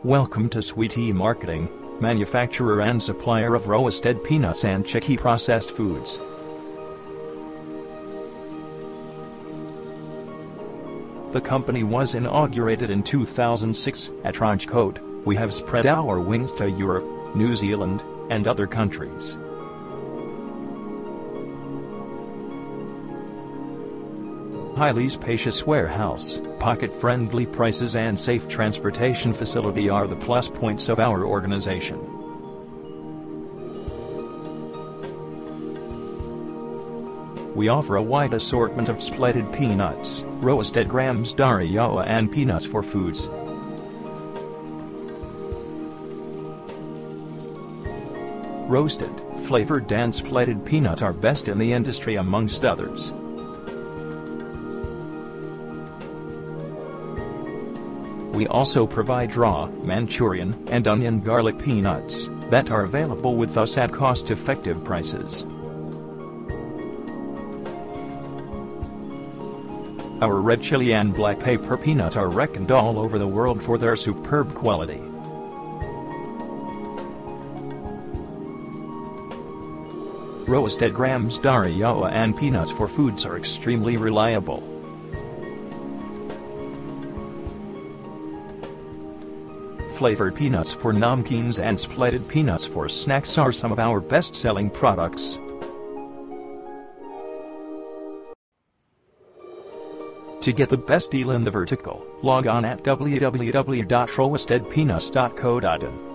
Welcome to Sweety Marketing, manufacturer and supplier of roasted peanuts and Chikki processed foods. The company was inaugurated in 2006 at Rajkot. We have spread our wings to Europe, New Zealand, and other countries. Highly spacious warehouse, pocket-friendly prices and safe transportation facility are the plus points of our organization. We offer a wide assortment of splatted peanuts, roasted grams, Dariya and peanuts for foods. Roasted, flavored and splatted peanuts are best in the industry amongst others. We also provide raw, Manchurian, and onion garlic peanuts that are available with us at cost-effective prices. Our red chili and black pepper peanuts are reckoned all over the world for their superb quality. Roasted grams, Dariya and peanuts for foods are extremely reliable. Flavored peanuts for Namkeens and splatted peanuts for snacks are some of our best-selling products. To get the best deal in the vertical, log on at www.roastedpeanuts.co.in.